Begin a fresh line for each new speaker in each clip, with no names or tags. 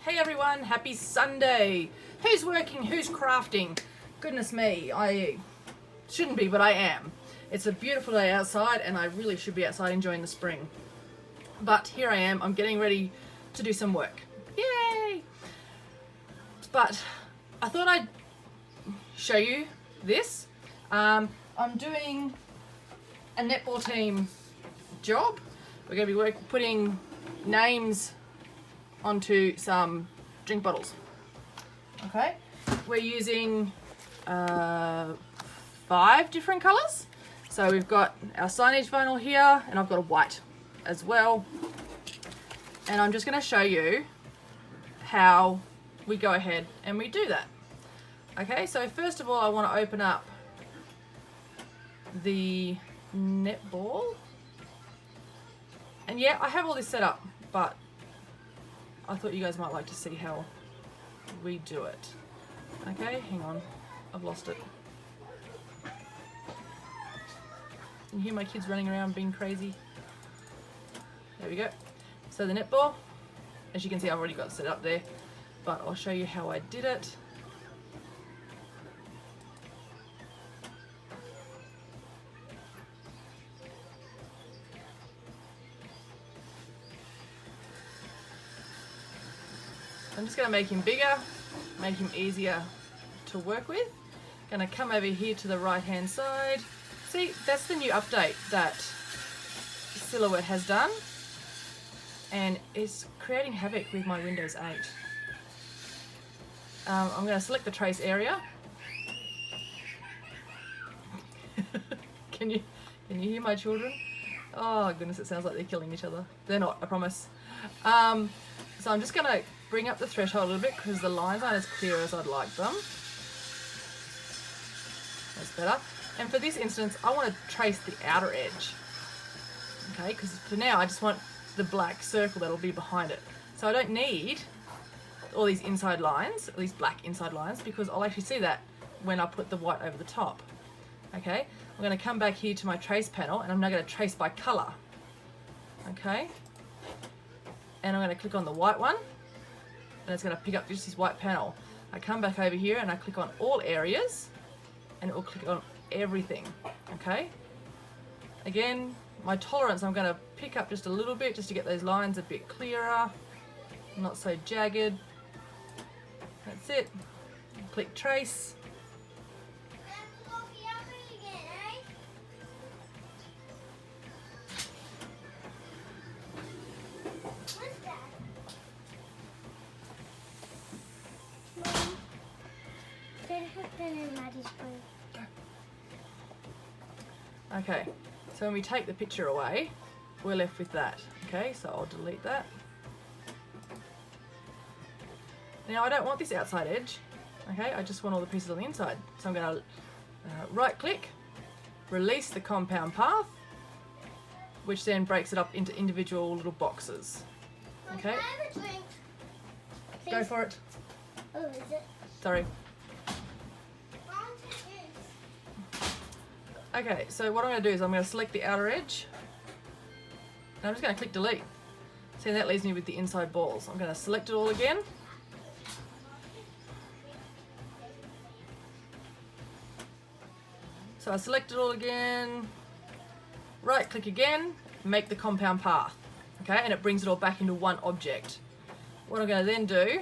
Hey everyone, happy Sunday. Who's working, who's crafting? Goodness me, I shouldn't be, but I am. It's a beautiful day outside and I really should be outside enjoying the spring. But here I am, I'm getting ready to do some work. Yay! But I thought I'd show you this. I'm doing a netball team job. We're going to be putting names onto some drink bottles. Okay, we're using 5 different colors. So we've got our signage vinyl here, and I've got a white as well. And I'm just going to show you how we go ahead and we do that. Okay, so first of all, I want to open up the netball. And yeah, I have all this set up, but I thought you guys might like to see how we do it. Okay, hang on, I've lost it. Can you hear my kids running around being crazy? There we go. So the netball, as you can see, I've already got it set up there, but I'll show you how I did it. I'm just going to make him bigger, make him easier to work with. Going to come over here to the right hand side. See, that's the new update that Silhouette has done, and it's creating havoc with my Windows 8. I'm going to select the trace area. Can you hear my children? Oh goodness, it sounds like they're killing each other. They're not, I promise. So I'm just going to bring up the threshold a little bit because the lines aren't as clear as I'd like them. That's better. And for this instance, I want to trace the outer edge. Okay, because for now I just want the black circle that'll be behind it. So I don't need all these inside lines, or these black inside lines, because I'll actually see that when I put the white over the top. Okay, I'm going to come back here to my trace panel and I'm now going to trace by colour. Okay, and I'm going to click on the white one and it's going to pick up just this white panel. I come back over here and I click on all areas and it will click on everything. Okay, again, my tolerance, I'm going to pick up just a little bit just to get those lines a bit clearer, not so jagged. That's it. Click trace. Okay, so when we take the picture away, we're left with that. Okay, so I'll delete that. Now I don't want this outside edge. Okay, I just want all the pieces on the inside. So I'm going to right click, release the compound path, which then breaks it up into individual little boxes. Okay, go for it.
Oh, is it?
Sorry. Okay, so what I'm going to do is I'm going to select the outer edge and I'm just going to click delete. See, that leaves me with the inside balls. I'm going to select it all again. So I select it all again, right click again, make the compound path. Okay, and it brings it all back into one object. What I'm going to then do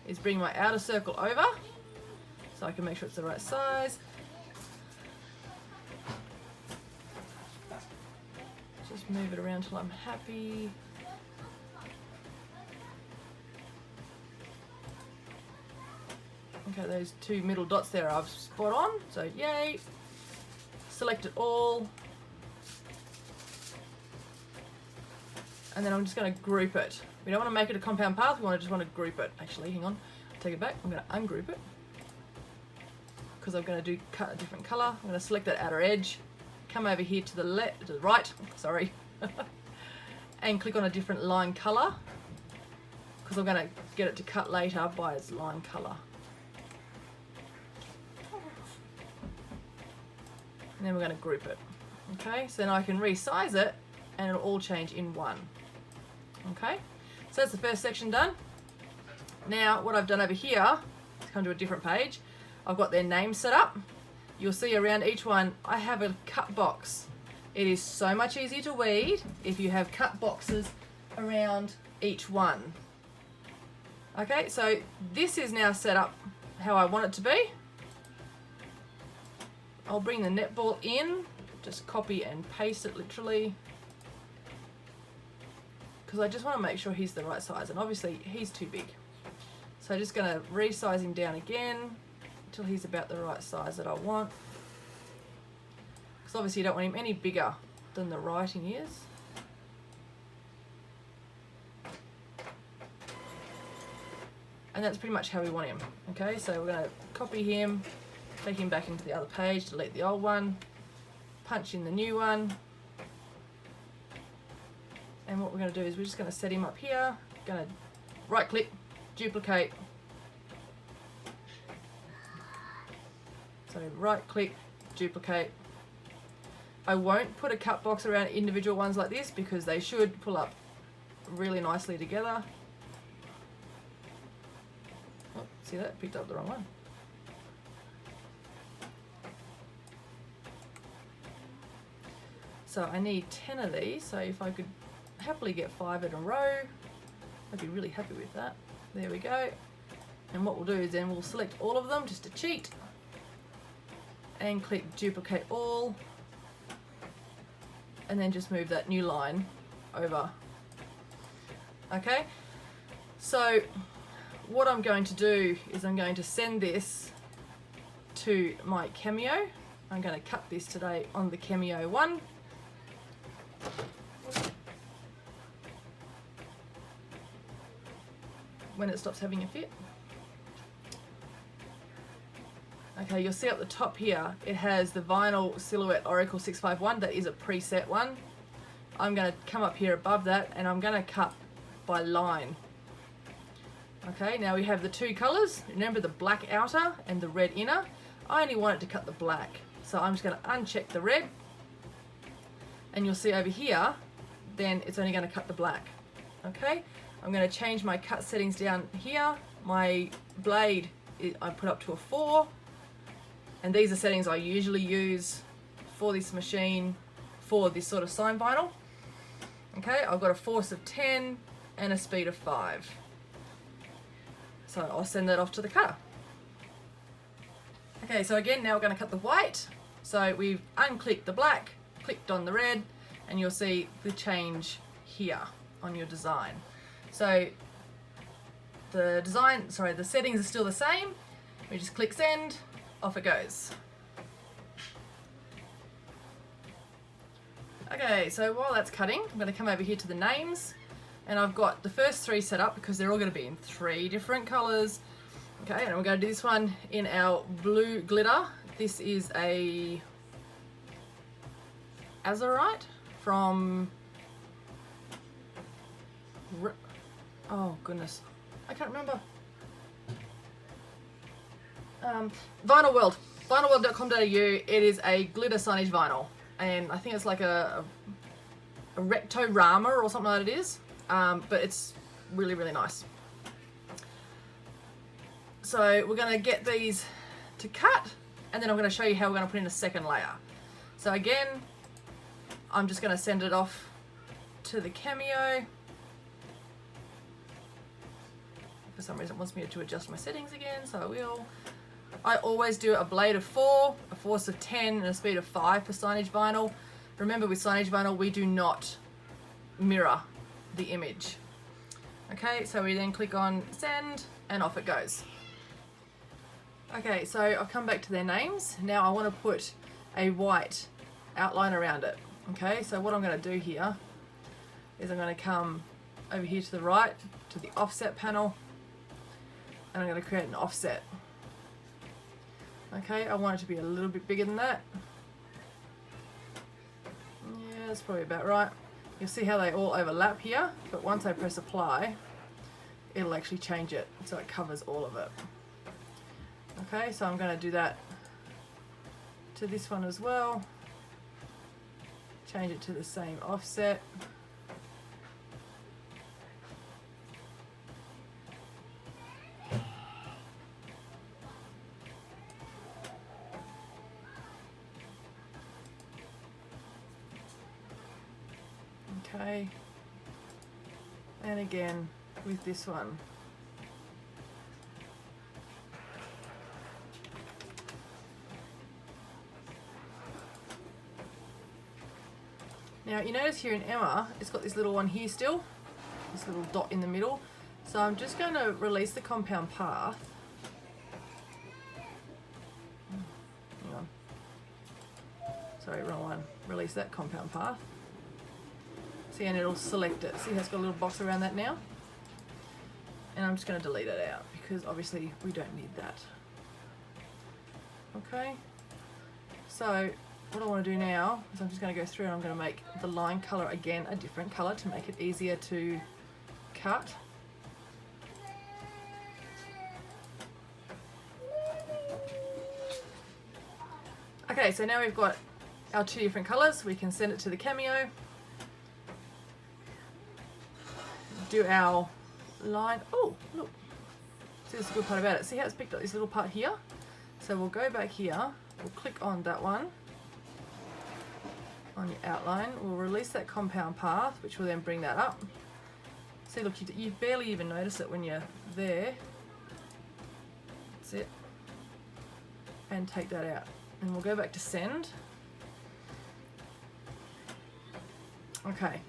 is bring my outer circle over so I can make sure it's the right size. Just move it around till I'm happy. Okay, those 2 middle dots there I've spot on, so yay. Select it all. And then I'm just going to group it. We don't want to make it a compound path, we just want to group it. Actually, hang on, take it back. I'm going to ungroup it because I'm going to cut a different colour. I'm going to select that outer edge, come over here to the right, sorry, and click on a different line colour because I'm going to get it to cut later by its line colour. And then we're going to group it. Okay, so then I can resize it and it'll all change in one. Okay, so that's the first section done. Now what I've done over here, let's come to a different page, I've got their names set up. You'll see around each one I have a cut box. It is so much easier to weed if you have cut boxes around each one. Okay, so this is now set up how I want it to be. I'll bring the netball in, just copy and paste it literally, because I just want to make sure he's the right size, and obviously he's too big. So I'm just going to resize him down again until he's about the right size that I want. Because obviously you don't want him any bigger than the writing is. And that's pretty much how we want him. Okay, so we're going to copy him, take him back into the other page, delete the old one, punch in the new one. And what we're going to do is we're just going to set him up here, going to right click, duplicate. So right click, duplicate. I won't put a cut box around individual ones like this because they should pull up really nicely together. Oh, see that? Picked up the wrong one. So I need 10 of these, so if I could happily get 5 in a row, I'd be really happy with that. There we go. And what we'll do is then we'll select all of them just to cheat and click duplicate all, and then just move that new line over. Okay, so what I'm going to do is I'm going to send this to my Cameo. I'm going to cut this today on the Cameo one. When it stops having a fit. Okay, you'll see up the top here, it has the Vinyl Silhouette Oracle 651. That is a preset one. I'm going to come up here above that and I'm going to cut by line. Okay, now we have the two colours. Remember the black outer and the red inner. I only want it to cut the black. So I'm just going to uncheck the red. And you'll see over here, then it's only going to cut the black. Okay, I'm going to change my cut settings down here. My blade, I put up to a 4. And these are settings I usually use for this machine, for this sort of sign vinyl. Okay, I've got a force of 10 and a speed of 5. So I'll send that off to the cutter. Okay, so again, now we're going to cut the white. So we've unclicked the black, clicked on the red, and you'll see the change here on your design. So the settings are still the same. We just click send, off it goes. Okay, so while that's cutting, I'm going to come over here to the names, and I've got the first 3 set up because they're all going to be in 3 different colours. Okay, and we're going to do this one in our blue glitter. This is a Azurite from, oh goodness, I can't remember. Vinyl World, vinylworld.com.au. It is a glitter signage vinyl, and I think it's like a Rectorama or something like that it is, but it's really, really nice. So we're going to get these to cut, and then I'm going to show you how we're going to put in a second layer. So again, I'm just going to send it off to the Cameo. For some reason it wants me to adjust my settings again, so I will. I always do a blade of 4, a force of 10, and a speed of 5 for signage vinyl. Remember, with signage vinyl, we do not mirror the image. Okay, so we then click on send, and off it goes. Okay, so I've come back to their names. Now I want to put a white outline around it. Okay, so what I'm going to do here is I'm going to come over here to the right, to the offset panel, and I'm going to create an offset. Okay, I want it to be a little bit bigger than that. Yeah, that's probably about right. You'll see how they all overlap here, but once I press apply, it'll actually change it so it covers all of it. Okay, so I'm going to do that to this one as well. Change it to the same offset. Okay. And again with this one. Now you notice here in Emma, it's got this little one here still, this little dot in the middle. So I'm just going to release the compound path. Hang on. Sorry, wrong one. Release that compound path. See, and it'll select it. See how it's got a little box around that now? And I'm just going to delete it out because obviously we don't need that. Okay. So what I want to do now is I'm just going to go through and I'm going to make the line colour again a different colour to make it easier to cut. Okay, so now we've got our 2 different colours. We can send it to the Cameo. Do our line. Oh, look. See, this is the good part about it. See how it's picked up this little part here? So we'll go back here. We'll click on that one. On your outline. We'll release that compound path, which will then bring that up. See, look, you barely even notice it when you're there. That's it. And take that out. And we'll go back to send. Okay,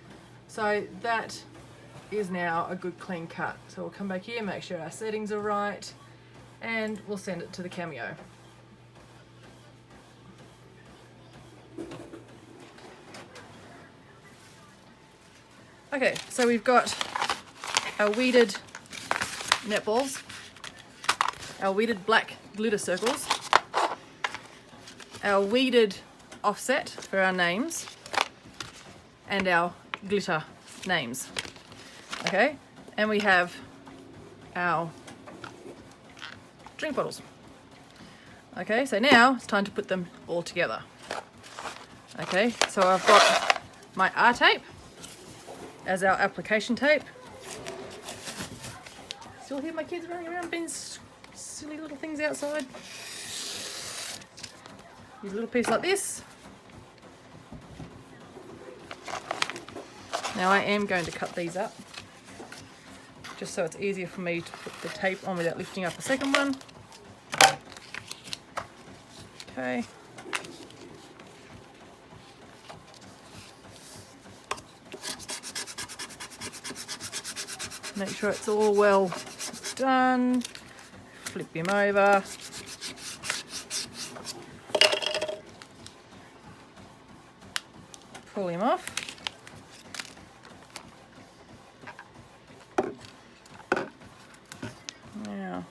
so that is now a good clean cut. So we'll come back here, make sure our settings are right, and we'll send it to the Cameo. Okay, so we've got our weeded netballs, our weeded black glitter circles, our weeded offset for our names, and our glitter names. Okay, and we have our drink bottles. Okay, so now it's time to put them all together. Okay, so I've got my R tape as our application tape. Still hear my kids running around being silly little things outside. Use a little piece like this. Now I am going to cut these up, just so it's easier for me to put the tape on without lifting up a second one. Okay. Make sure it's all well done. Flip him over. Pull him off. Now,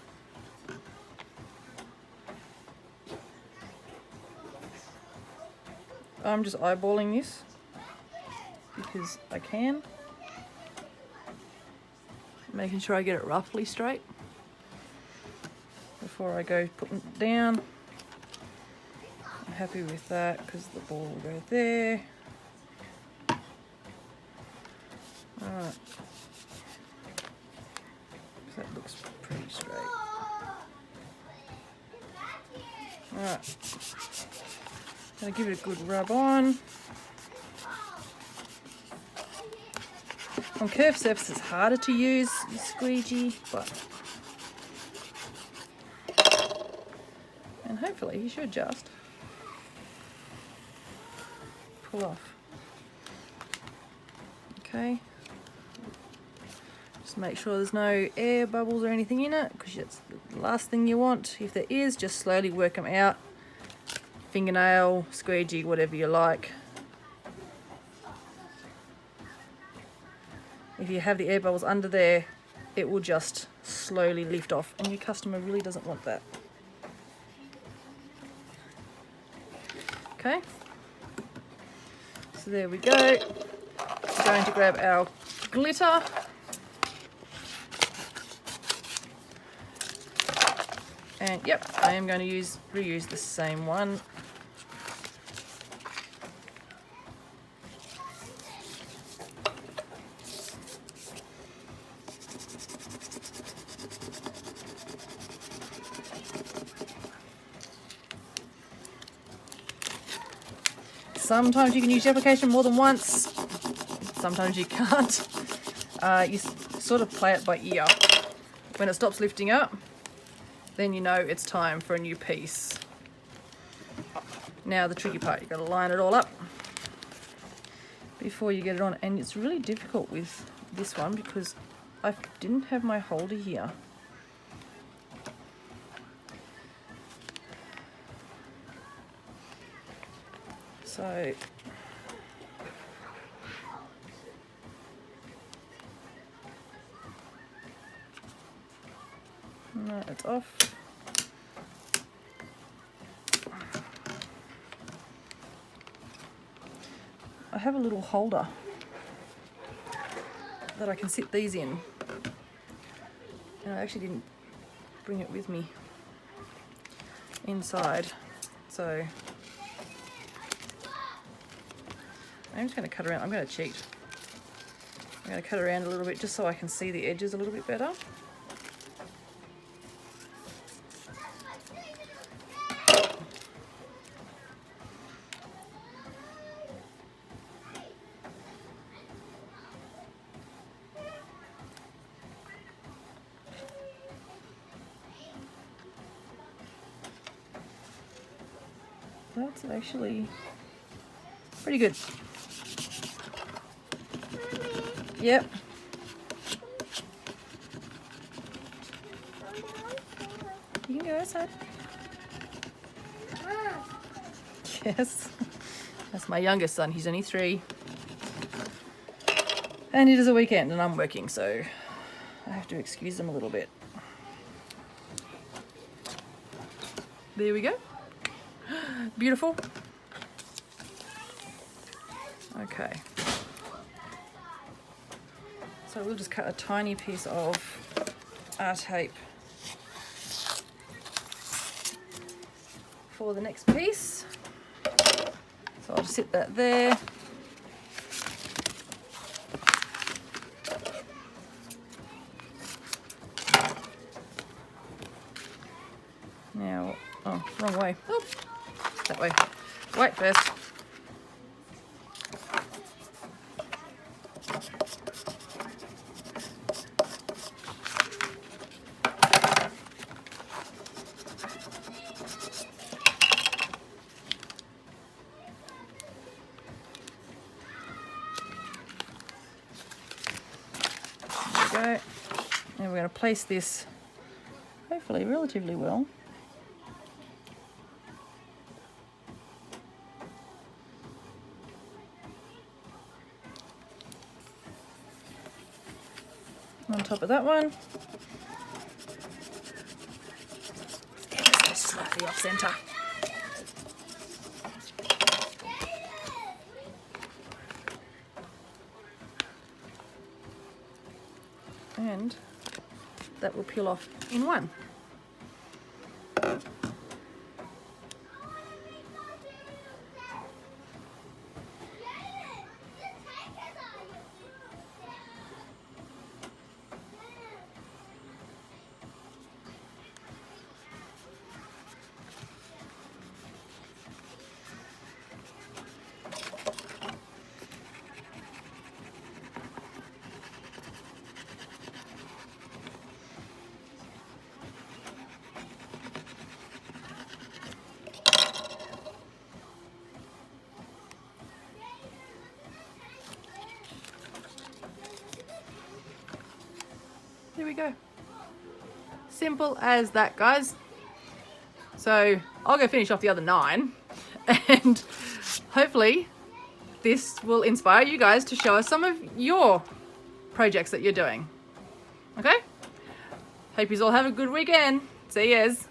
I'm just eyeballing this because I can. Making sure I get it roughly straight before I go putting it down. I'm happy with that because the ball will go there. Alright. That looks pretty straight. Alright. Gonna give it a good rub on. On curved surfaces it's harder to use the squeegee, but and hopefully you should just pull off. Okay. Just make sure there's no air bubbles or anything in it, because that's the last thing you want. If there is, just slowly work them out. Fingernail, squeegee, whatever you like. If you have the air bubbles under there, it will just slowly lift off, and your customer really doesn't want that. Okay, so there we go. We're going to grab our glitter. And yep, I am going to reuse the same one. Sometimes you can use your application more than once. sometimes you can't. You sort of play it by ear. When it stops lifting up, then you know it's time for a new piece. Now the tricky part, you've got to line it all up before you get it on. And it's really difficult with this one because I didn't have my holder here. So no, it's off. I have a little holder that I can sit these in, and I actually didn't bring it with me inside, so I'm just going to cut around. I'm going to cheat. I'm going to cut around a little bit just so I can see the edges a little bit better. That's actually pretty good. Yep. You can go outside. Yes. That's my youngest son. He's only 3. And it is a weekend and I'm working, so I have to excuse them a little bit. There we go. Beautiful. Okay. So we'll just cut a tiny piece of R-tape for the next piece. So I'll just sit that there. Now, oh, wrong way. Oop. That way. Wait first. There we go. And we're going to place this hopefully relatively well. On top of that one. Just slightly off center. And that will peel off in one. There we go. Simple as that, guys. So I'll go finish off the other 9 and hopefully this will inspire you guys to show us some of your projects that you're doing. Okay? Hope you all have a good weekend. See yous.